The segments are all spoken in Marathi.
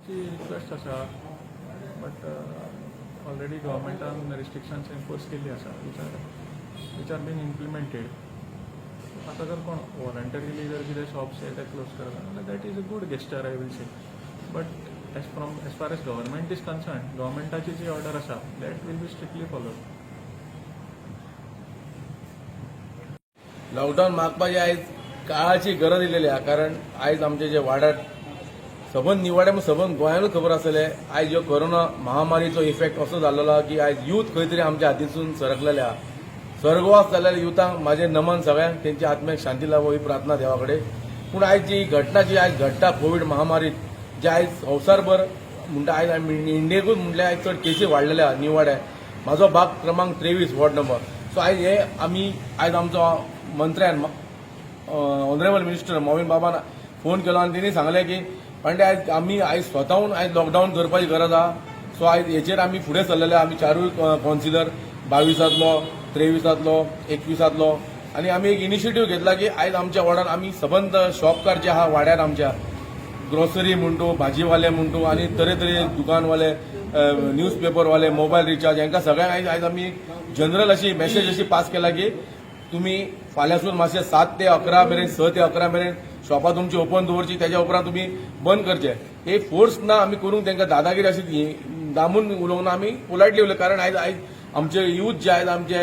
ची रिक्वेस्ट आसा बट ऑलरेडी गव्हर्मेंटान रिस्ट्रिक्शन्स एन्फोर्स केल्ली आसा विच आर बीन इम्प्लिमेंटेड. आतां जर कोण वॉलंटरीली जर कितें शॉप्स ते क्लोज करता जाल्यार that is a good gesture I will say. But as far as government is concerned, गव्हर्मेंटाची जी ऑर्डर आसा that will be strictly followed. Lockdown मागपाची आयज काळाची गरज इल्लेली आहा. कारण आयज आमचे जे वाड्यात सबंद निवाड्या सबंद गोंयांतूच खबर आसतलें आयज ह्यो कोरोना महामारीचो इफेक्ट असो जाल्लो आहा की आयज यूथ खंय तरी आमच्या हातीसून सरकलेले आहा. स्वर्गवास जाल्ल्या युथांक म्हाजें नमन सगळ्यांक, तेंच्या आत्म्याक शांती लाभो ही प्रार्थना देवा कडेन. पूण आयज जी घटना जी आयज घडटा कोवीड महामारीत, जे आयज संवसारभर म्हणटा आयज इंडियेकूच म्हटल्यार आयज चड केसी वाडलेले आहा निवाड्या. म्हाजो भाग क्रमांक 23 वॉर्ड नंबर. सो आयज हे आमी आयज आमचो मंत्र्यान ऑनरेबल मिनिस्टर मोविन बाबान फोन केलो आनी तेणी सांगलें की पण आयज आमी आयज स्वताहून आयज लॉकडावन करपाची गरज आहा. सो आयज हेचेर आमी फुडें सरलेले आमी चारूय कौन्सिलर 22 23 21 आनी आमी एक इनिशिएटीव घेतला की आयज आमच्या वार्डान आमी सबंद शॉपकार जे आहा वाड्यार आमच्या ग्रोसरी म्हणटू, भाजीवाले म्हणटू आनी तरेतरे दुकानवाले, न्यूजपेपरवाले, मोबायल रिचार्ज हांकां सगळ्यांक आयज आयज आमी जनरल अशी मेसेज अशी पास केला की तुम्ही फाल्यांसून मातशें 7 ते 11 मेरेन 6 ते 11 मेरेन शॉपां तुमची ओपन दवरची, त्याच्या उपरांत तुम्ही बंद करचे. हे फोर्स ना आमी करूंक तांकां दादागिरी अशी दामून उलोवंक ना, आमी पोलायटली उलय. कारण आयज आयज आमचे यूथ जे आयज आमचे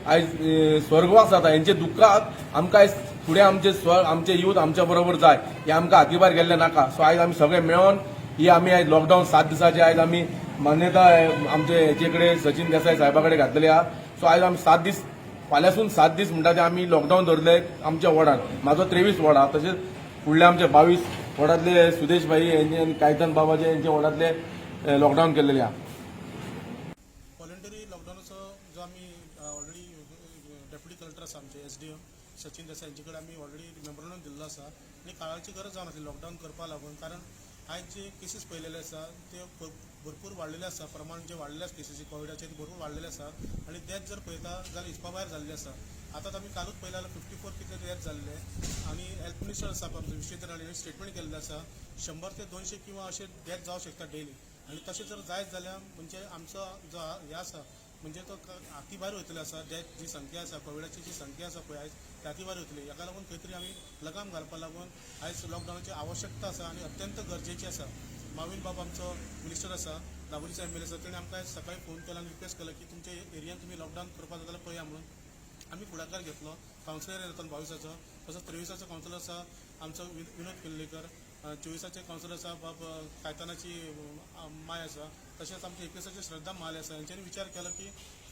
आयज स्वर्गवास जाता हेंचे दुख्खाक आमकां आयज फुडें आमचे यूथ आमच्या बरोबर जाय हे आमकां हातीभार गेल्लें नाका. सो आयज आमी सगळे मेळोन ही आमी आयज लॉकडावन 7 दिसाचे आयज आमी मान्यताय आमचे हेचे कडेन सचिन देसाई साहेबा कडेन घातलेली आहा. सो आयज आमी 7 दीस फाल्यांसून 7 दीस म्हणटा ते आमी लॉकडावन धरले आमच्या वॉर्डान. म्हाजो 23 वॉर्ड आहा. तशेंच फुडले आमचे 22 वॉर्डांतले सुदेश भाई आनी कायतन बाबाचे यांचे वॉर्डांतले लॉकडावन केल्लेले आहा. व्हॉलंटरी लॉकडावनाचो जो आमी ऑलरेडी डेप्युटी कलेक्टर आसा आमचे SDM सचिन देसाई यांचे कडेन आमी ऑलरेडी मेमोरंडम दिल्लो आसा आनी काळाची गरज जावन आसली लॉकडावन करपा लागून. कारण आयज जे केसीस पळयलेले आसा ते भरपूर वाडलेले आसा. प्रमाण जे वाडलेले आसा केसीसी कोविडाचे ते भरपूर वाडलेले आसा आनी डेथ जर पळयता जाल्यार हिसपा भायर जाल्ले आसा. आतां आमी कालूच पळयला जाल्यार 54 कितले डेथ जाल्ले आनी हेल्थ मिनिस्टर आसा आमचो विश्वेंद्र राणे स्टेटमेंट केल्लें आसा 100 ते 200 किंवा अशे डेथ जावं शकता डेली. आनी तशें जर जायत जाल्यार म्हणजे आमचो जो हे आसा म्हणजे तो हाती भायर वयतले आसा. डेथ जी संख्या आसा कोविडाची जी संख्या आसा पळय आयज ती हाती भायर वयतली. हाका लागून खंय तरी आमी लगाम घालपा लागून आयज लॉकडावनाची आवश्यकता आसा आनी अत्यंत गरजेची आसा. माविन बाब आमचो मिनिस्टर आसा, दाबोलीचो MLA आसा, तेणें आमकां सकाळी फोन केला आनी रिक्वेस्ट केला की तुमच्या एरियान तुमी लॉकडावन करपा जाता जाल्यार पळया म्हणून. आमी फुडाकार घेतलो. कावन्सिलर येता 22 तसोच 23 कावन्सिलर आसा आमचो विनोद पिल्लेकर, 24 कावन्सिलर आसा बाब कायतानाची माय आसा, तशेंच आमचे 21 श्रद्धा महाले आसा. हेंच्यांनी विचार केलो की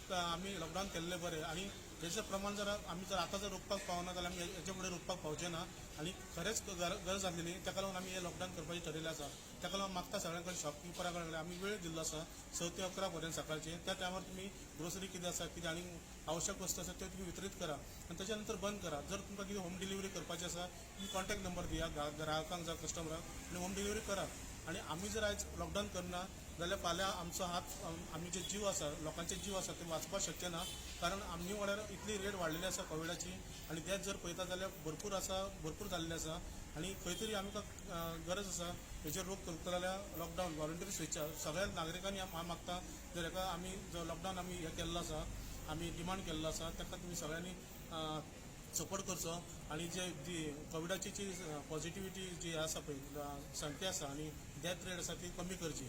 आमी लॉकडावन केल्ले बरें आनी हेजें प्रमाण जर आमी जर आतां जर रोखपाक पावना जाल्यार आमी हेचे फुडें रोखपाक पावचे ना आनी खरेंच गरज आसलेली. ताका लागून आमी हे लॉकडावन करपाचें ठरयलें आसा. ताका लागून मागता सगळ्यां कडेन शॉपकिपरा कडेन आमी वेळ दिल्लो आसा 6 ते 11 पर्यंत सकाळचे. त्या टायमार तुमी ग्रोसरी कितें आसा कितें आनी आवश्यक वस्तू आसा त्यो तुमी वितरीत करा आनी ताच्या नंतर बंद करा. जर तुमकां कितें होम डिलिव्हरी करपाची आसा तुमी कॉन्टॅक्ट नंबर दिया ग्राहकांक जावं कस्टमराक आनी होम डिलिव्हरी करा. आनी आमी जर आयज लॉकडावन करना जाल्यार फाल्यां आमचो हात आमी जे जीव आसा लोकांचे जीव आसा ते वाचपाक शक्य ना. कारण आमनी वाड्यार इतली रेट वाडलेली आसा कोविडाची आनी डेथ जर पळयता जाल्यार भरपूर जाल्ले आसा आनी खंय तरी आमकां गरज आसा हेचेर रोख करतलो जाल्यार लॉकडावन वॉलंटरी स्विचा सगळ्या नागरिकांनी हांव मागता जर हेका आमी जो लॉकडावन आमी हे केल्लो आसा आमी डिमांड केल्लो आसा ताका तुमी सगळ्यांनी सपोर्ट करचो आनी जी कोविडाची जी पॉझिटिव्हिटी जी आसा पळय संख्या आसा आनी डेथ रेट आसा ती कमी करची.